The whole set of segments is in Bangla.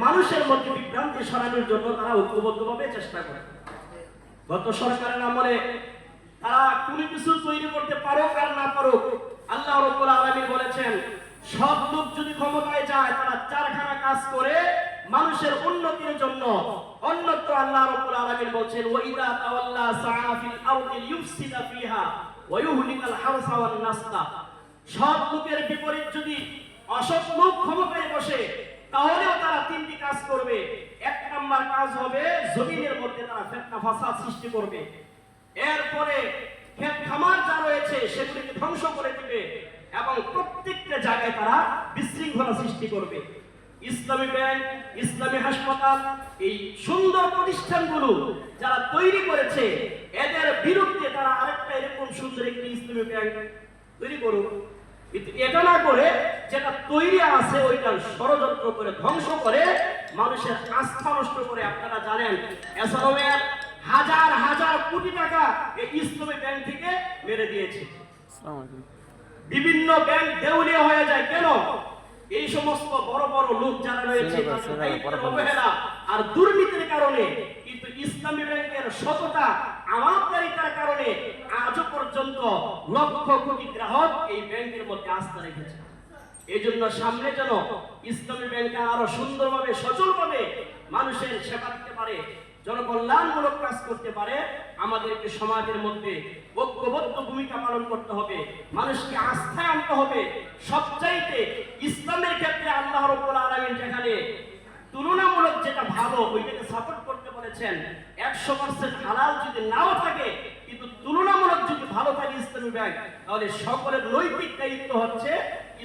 মানুষের মধ্যে বিভ্রান্তি সরানোর জন্য তারা ঐক্যবদ্ধভাবে চেষ্টা করে। গত সরকারের আমলে তারা কোনো কিছু তৈরি করতে পারুক আর না পারুক, আল্লাহ রাব্বুল আলামিন বলেছেন সব লোক যদি ক্ষমতায় যায় তারা চারখানা কাজ করে মানুষের উন্নতির জন্য। অন্যত্র আল্লাহ রাব্বুল আলামিন বলেন ওয়াইদা তাওয়াল্লা সাআ ফিল আরদি ইউফসিদা ফিহা ওয়া ইউহলিকাল হারসা ওয়ান নাসলা। সব লোকের বিপরীত যদি অসৎ লোক ক্ষমতায় বসে তাহলেও তারা তিনটি কাজ করবে। এক নাম্বার কাজ হবে জমিনের মধ্যে তারা ফিতনা ফাসাদ সৃষ্টি করবে। এরপরে ক্ষেত খামার যা রয়েছে সেগুলিকে ধ্বংস করে দিবে এবং প্রত্যেকটা জায়গায় তারা বিশৃঙ্খলা সৃষ্টি করবে। ইসলামী ব্যাংক, ইসলামী হাসপাতাল, এই সুন্দর প্রতিষ্ঠানগুলো যারা তৈরি করেছে এদের বিরুদ্ধে তারা আরেকটা এরকম সুন্দর একটি ইসলামী ব্যাংক তৈরি করুক। এটা না করে যেটা তৈরি আছে ওইটার ষড়যন্ত্র করে ধ্বংস করে মানুষের আস্থা নষ্ট করে। আপনারা জানেন এসআরএমের হাজার হাজার কোটি টাকা এই ইসলামী ব্যাংক থেকে মেরে দিয়েছে। বিভিন্ন ব্যাংক দেউলিয়া হয়ে যায় কেন? এই সমস্ত বড় বড় লোক যারা রয়েছে অবহেলা আর দুর্নীতির কারণে। কিন্তু ইসলামী ব্যাংকের সততা আমানতদারিতার কারণে আজও পর্যন্ত লক্ষ কোটি গ্রাহক এই ব্যাংকের মধ্যে আস্থা রেখেছে। এই জন্য সামনে যেন ইসলামী ব্যাংকে আরো সুন্দরভাবে সচলভাবে মানুষের সেবা দিতে পারে, জনকল্যাণমূলক কাজ করতে পারে, আমাদেরকে সমাজের মধ্যে ঐক্যবদ্ধ ভূমিকা পালন করতে হবে, মানুষকে আস্থায় আনতে হবে। সবচাইতে ইসলামের ক্ষেত্রে আল্লাহ রাব্বুল আলামিন যেখানে তুলনামূলক যেটা ভালো ওইটাকে সাপোর্ট করতে বলেছেন। 100% হালাল যদি নাও থাকে কিন্তু তুলনামূলক যদি ভালো থাকে ইসলামী ব্যাংক, তাহলে সকলের নৈতিক দায়িত্ব হচ্ছে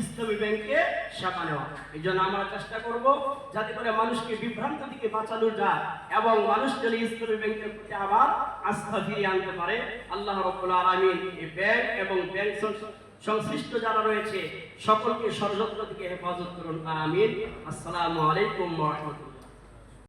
ইসলামী ব্যাংকে সেবা নেওয়া। এই জন্য আমরা চেষ্টা করব যাতে করে মানুষকে বিভ্রান্ত থেকে বাঁচানো যায় এবং মানুষ যেন ইসলামী ব্যাংকের প্রতি আবার আস্থা ফিরিয়ে আনতে পারে। আল্লাহ রাব্বুল আলামিন এই ব্যাংক এবং ব্যাংক সংশ্লিষ্ট যারা রয়েছে সকলকে ষড়যন্ত্র থেকে হেফাজত করুন, আমিন। আসসালামু আলাইকুম ওয়া রাহমাতুল্লাহ।